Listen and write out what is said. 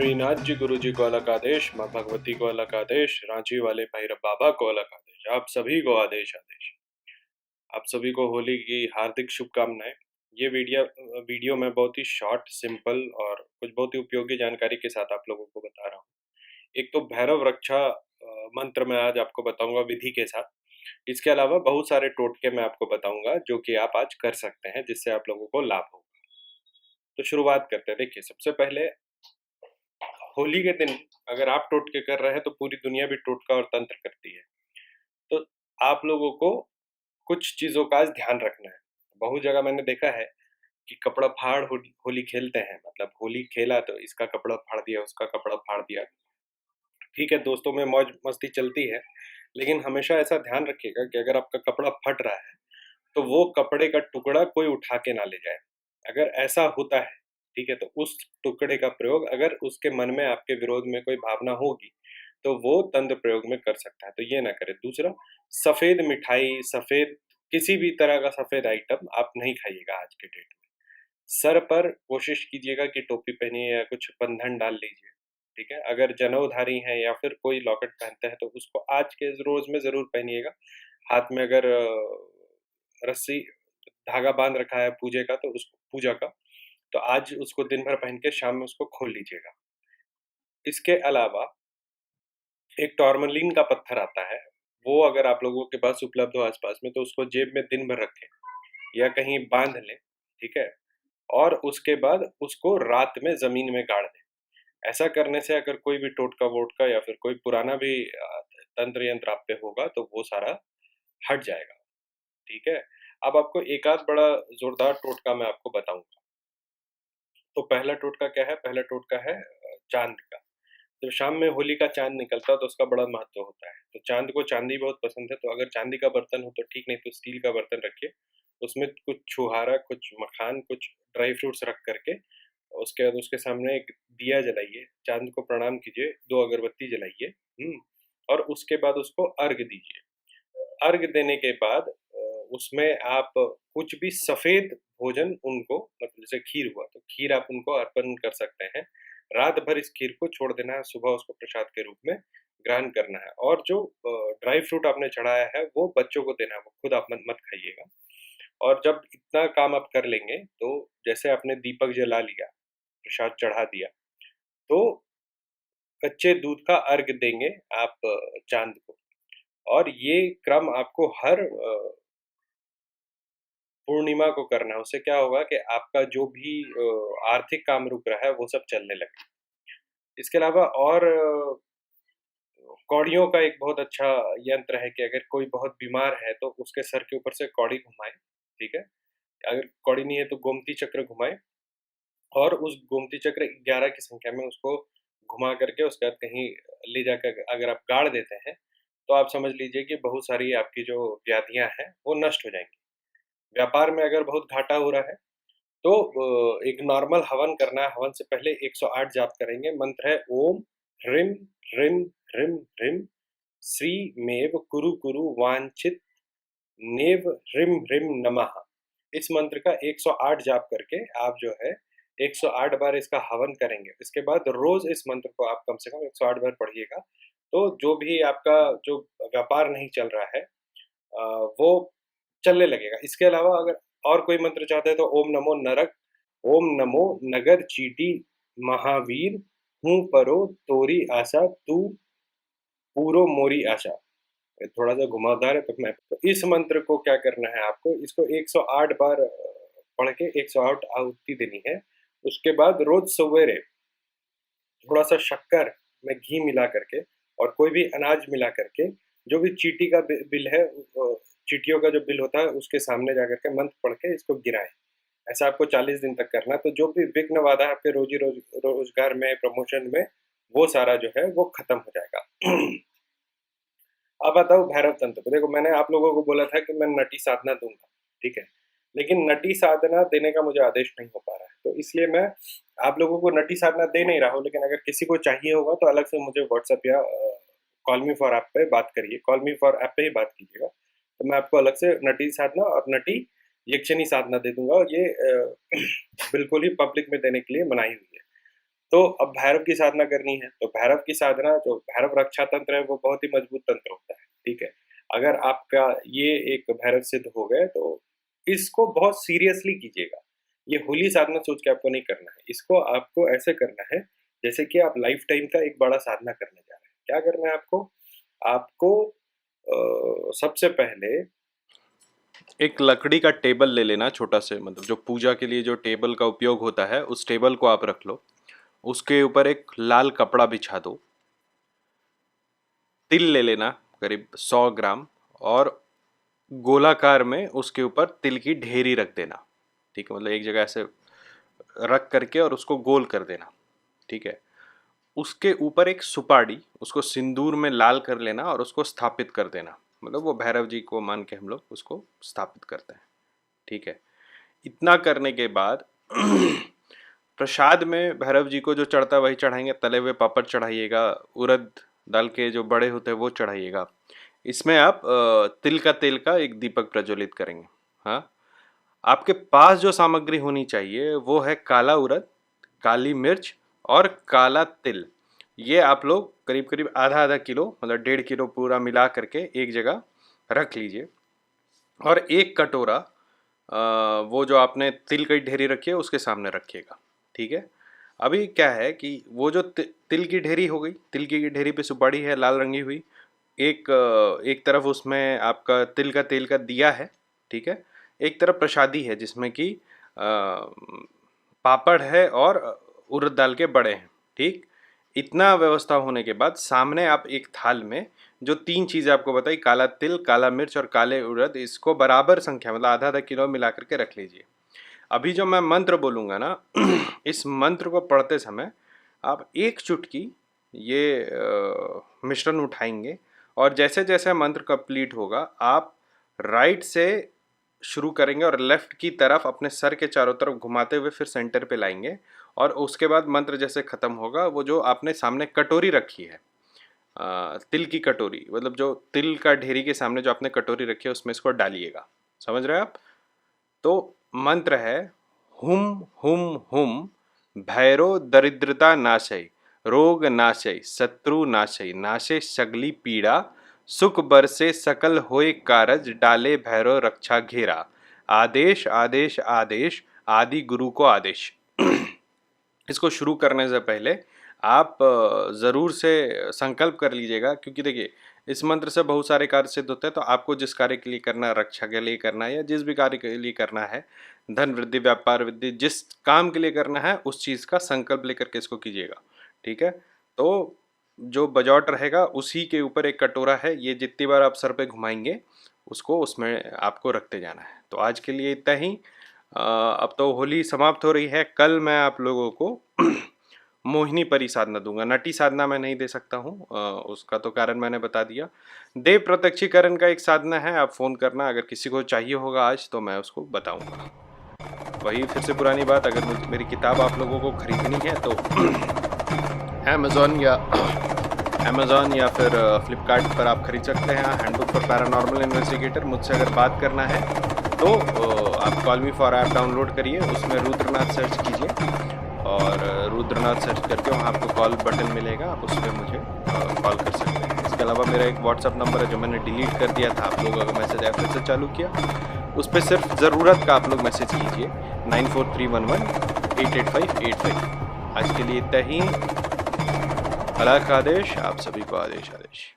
श्रीनाथ जी गुरु जी को अलग आदेश, माँ भगवती को अलग आदेश, रांची वाले भैरव बाबा को अलग आदेश, आप सभी को आदेश आदेश। आप सभी को होली की हार्दिक शुभकामनाएं। ये वीडियो मैं बहुत ही शॉर्ट, सिंपल और कुछ बहुत ही उपयोगी जानकारी के साथ आप लोगों को बता रहा हूँ। एक तो भैरव रक्षा मंत्र मैं आज आपको बताऊंगा विधि के साथ। इसके अलावा बहुत सारे टोटके मैं आपको बताऊंगा जो कि आप आज कर सकते हैं, जिससे आप लोगों को लाभ होगा। तो शुरुआत करते हैं। देखिए, सबसे पहले होली के दिन अगर आप टोटके कर रहे हैं तो पूरी दुनिया भी टोटका और तंत्र करती है। तो आप लोगों को कुछ चीजों का आज ध्यान रखना है। बहुत जगह मैंने देखा है कि कपड़ा फाड़ होली खेलते हैं, मतलब होली खेला तो इसका कपड़ा फाड़ दिया, उसका कपड़ा फाड़ दिया। ठीक है, दोस्तों में मौज मस्ती चलती है, लेकिन हमेशा ऐसा ध्यान रखिएगा कि अगर आपका कपड़ा फट रहा है तो वो कपड़े का टुकड़ा कोई उठा के ना ले जाए। अगर ऐसा होता है, ठीक है, तो उस टुकड़े का प्रयोग, अगर उसके मन में आपके विरोध में कोई भावना होगी तो वो तंत्र प्रयोग में कर सकता है, तो ये ना करें। दूसरा, सफेद मिठाई, सफेद किसी भी तरह का सफेद आइटम आप नहीं खाइएगा आज के डेट में। सर पर कोशिश कीजिएगा कि टोपी पहनिए या कुछ बंधन डाल लीजिए। ठीक है, अगर जनेऊधारी हैं या फिर कोई लॉकेट पहनते हैं तो उसको आज के रोज में जरूर पहनिएगा। हाथ में अगर रस्सी धागा बांध रखा है पूजे का, तो उसको पूजा का, तो आज उसको दिन भर पहन के शाम में उसको खोल लीजिएगा। इसके अलावा एक टॉर्मलिन का पत्थर आता है, वो अगर आप लोगों के पास उपलब्ध हो आसपास में तो उसको जेब में दिन भर रखें या कहीं बांध लें। ठीक है, और उसके बाद उसको रात में जमीन में गाड़ दें। ऐसा करने से अगर कोई भी टोटका वोटका या फिर कोई पुराना भी तंत्र यंत्र आप पे होगा तो वो सारा हट जाएगा। ठीक है, अब आपको एक आध बड़ा जोरदार टोटका मैं आपको बताऊंगा। तो पहला टोटका क्या है? पहला टोटका है चांद का। जब शाम में होली का चांद निकलता है तो उसका बड़ा महत्व होता है। तो चांद को चांदी बहुत पसंद है, तो अगर चांदी का बर्तन हो तो ठीक, नहीं तो स्टील का बर्तन रखिए। उसमें कुछ छुहारा, कुछ मखान, कुछ ड्राई फ्रूट्स रख करके उसके बाद उसके सामने एक दिया जलाइए, चांद को प्रणाम कीजिए, दो अगरबत्ती जलाइए। और उसके बाद उसको अर्घ दीजिए। अर्घ देने के बाद उसमें आप कुछ भी सफेद भोजन उनको, मतलब जैसे खीर हुआ तो खीर आप उनको अर्पण कर सकते हैं। रात भर इस खीर को छोड़ देना है, सुबह उसको प्रसाद के रूप में ग्रहण करना है। और जो ड्राई फ्रूट आपने चढ़ाया है वो बच्चों को देना है, वो खुद आप मत मत खाइएगा। और जब इतना काम आप कर लेंगे तो जैसे आपने दीपक जला लिया, प्रसाद चढ़ा दिया, तो कच्चे दूध का अर्घ देंगे आप चांद को। और ये क्रम आपको हर पूर्णिमा को करना है। उससे क्या होगा कि आपका जो भी आर्थिक काम रुक रहा है वो सब चलने लगे। इसके अलावा और कौड़ियों का एक बहुत अच्छा यंत्र है कि अगर कोई बहुत बीमार है तो उसके सर के ऊपर से कौड़ी घुमाएं। ठीक है, अगर कौड़ी नहीं है तो गोमती चक्र घुमाएं, और उस गोमती चक्र 11 की संख्या में उसको घुमा करके उसके बाद कहीं ले जाकर अगर आप गाड़ देते हैं तो आप समझ लीजिए कि बहुत सारी आपकी जो व्याधियां हैं वो नष्ट हो जाएंगी। व्यापार में अगर बहुत घाटा हो रहा है तो एक नॉर्मल हवन करना है। हवन से पहले 108 जाप करेंगे। मंत्र है ओम ह्रीम ह्रीम ह्रीम ह्रीम श्री मेव कुरु कुरु वांछित नेव ह्रीम ह्रीम नमः। इस मंत्र का 108 जाप करके आप जो है 108 बार इसका हवन करेंगे। इसके बाद रोज इस मंत्र को आप कम से कम 108 बार पढ़िएगा। तो जो भी आपका जो व्यापार नहीं चल रहा है वो चलने लगेगा। इसके अलावा अगर और कोई मंत्र चाहते हैं तो ओम नमो नरक, ओम नमो नगर चीटी महावीर, हूँ परो तोरी आशा तू पूरो मोरी आशा। ये थोड़ा सा घुमावदार है तो मैं, तो इस मंत्र को क्या करना है आपको, इसको 108 बार पढ़ के 108 आहुति देनी है। उसके बाद रोज सवेरे थोड़ा सा शक्कर में घी मिला करके और कोई भी अनाज मिला करके, जो भी चीटी का बिल है, चीटियों का जो बिल होता है उसके सामने जाकर के मंत्र पढ़ के इसको गिराएं। ऐसा आपको 40 दिन तक करना। तो जो भी विघ्न बाधा है आपके रोजगार में, प्रमोशन में, वो सारा जो है वो खत्म हो जाएगा। अब आता हूँ भैरव तंत्र पे। देखो, मैंने आप लोगों को बोला था कि मैं नटी साधना दूंगा, ठीक है, लेकिन नटी साधना देने का मुझे आदेश नहीं हो पा रहा है, तो इसलिए मैं आप लोगों को नटी साधना दे नहीं रहा हूँ। लेकिन अगर किसी को चाहिए होगा तो अलग से मुझे व्हाट्सएप या कॉल मी फॉर ऐप पे बात करिए, कॉल मी फॉर ऐप पे ही बात कीजिएगा, तो मैं आपको अलग से नटी साधना और नटी यक्षिणी साधना दे दूंगा। और ये बिल्कुल ही पब्लिक में देने के लिए मनाही हुई है। तो अब भैरव की साधना करनी है, तो भैरव की साधना जो भैरव रक्षा तंत्र है वो बहुत ही मजबूत तंत्र होता है, ठीक है? अगर आपका ये एक भैरव सिद्ध हो गए तो इसको बहुत सीरियसली कीजिएगा। ये होली साधना सोच के आपको नहीं करना है, इसको आपको ऐसे करना है जैसे कि आप लाइफ टाइम का एक बड़ा साधना करने जा रहे हैं। क्या करना है आपको? आपको सबसे पहले एक लकड़ी का टेबल ले लेना छोटा से, मतलब जो पूजा के लिए जो टेबल का उपयोग होता है उस टेबल को आप रख लो। उसके ऊपर एक लाल कपड़ा बिछा दो। तिल ले लेना करीब 100 ग्राम, और गोलाकार में उसके ऊपर तिल की ढेरी रख देना, ठीक है? मतलब एक जगह ऐसे रख करके और उसको गोल कर देना, ठीक है? उसके ऊपर एक सुपारी, उसको सिंदूर में लाल कर लेना और उसको स्थापित कर देना, मतलब वो भैरव जी को मान के हम लोग उसको स्थापित करते हैं, ठीक है? इतना करने के बाद प्रसाद में भैरव जी को जो चढ़ता है वही चढ़ाएंगे। तले हुए पापड़ चढ़ाइएगा, उड़द दाल के जो बड़े होते हैं वो चढ़ाइएगा। इसमें आप तिल का तेल का एक दीपक प्रज्वलित करेंगे। हाँ, आपके पास जो सामग्री होनी चाहिए वो है काला उड़द, काली मिर्च और काला तिल। ये आप लोग करीब करीब आधा आधा किलो, मतलब 1.5 किलो पूरा मिला करके एक जगह रख लीजिए। और एक कटोरा वो जो आपने तिल की ढेरी रखी है उसके सामने रखिएगा, ठीक है? अभी क्या है कि वो जो तिल की ढेरी हो गई, तिल की ढेरी पे सुपारी है लाल रंगी हुई, एक तरफ उसमें आपका तिल का तेल का दिया है, ठीक है? एक तरफ प्रसादी है जिसमें कि पापड़ है और उड़द दाल के बड़े हैं, ठीक? इतना व्यवस्था होने के बाद सामने आप एक थाल में जो 3 चीज़ें आपको बताई, काला तिल, काला मिर्च और काले उड़द, इसको बराबर संख्या मतलब आधा आधा किलो मिला करके रख लीजिए। अभी जो मैं मंत्र बोलूँगा ना इस मंत्र को पढ़ते समय आप एक चुटकी ये मिश्रण उठाएंगे, और जैसे जैसे मंत्र कंप्लीट होगा आप राइट से शुरू करेंगे और लेफ्ट की तरफ अपने सर के चारों तरफ घुमाते हुए फिर सेंटर पे लाएंगे, और उसके बाद मंत्र जैसे खत्म होगा वो जो आपने सामने कटोरी रखी है, तिल की कटोरी, मतलब जो तिल का ढेरी के सामने जो आपने कटोरी रखी है उसमें इसको डालिएगा। समझ रहे हैं आप? तो मंत्र है हुम हुम हुम भैरो दरिद्रता नाशय, रोग नाशय, शत्रु नाशय, नाशे सगली पीड़ा, सुख बरसे सकल होए कारज, डाले भैरो रक्षा घेरा, आदेश आदेश आदेश, आदि गुरु को आदेश। इसको शुरू करने से पहले आप ज़रूर से संकल्प कर लीजिएगा, क्योंकि देखिए इस मंत्र से बहुत सारे कार्य सिद्ध होते हैं। तो आपको जिस कार्य के लिए करना है, रक्षा के लिए करना है या जिस भी कार्य के लिए करना है, धन वृद्धि, व्यापार वृद्धि, जिस काम के लिए करना है उस चीज़ का संकल्प लेकर के इसको कीजिएगा, ठीक है? तो जो बजौट रहेगा उसी के ऊपर एक कटोरा है, ये जितनी बार आप सर पे घुमाएंगे उसको उसमें आपको रखते जाना है। तो आज के लिए इतना ही। अब तो होली समाप्त हो रही है। कल मैं आप लोगों को मोहिनी परी साधना दूंगा, नटी साधना मैं नहीं दे सकता हूँ, उसका तो कारण मैंने बता दिया। देव प्रत्यक्षीकरण का एक साधना है, आप फ़ोन करना अगर किसी को चाहिए होगा आज तो मैं उसको बताऊंगा। वही फिर से पुरानी बात, अगर मेरी किताब आप लोगों को खरीदनी है तो अमेज़ॉन या फिर फ्लिपकार्ट पर आप खरीद सकते हैं। Handbook for paranormal investigator. मुझसे अगर बात करना है तो आप call me for app download करिए, उसमें रुद्रनाथ सर्च कीजिए और रुद्रनाथ सर्च करके वहाँ आपको कॉल बटन मिलेगा, आप उस पर मुझे कॉल कर सकते हैं। इसके अलावा मेरा एक व्हाट्सअप नंबर है जो मैंने डिलीट कर दिया था, आप लोग अगर मैसेज ऐप से चालू किया उस पर सिर्फ ज़रूरत का आप लोग मैसेज कीजिए 9431188585। आज के लिए इतना ही। अल्लाह का आदेश, आप सभी को आदेश आदेश।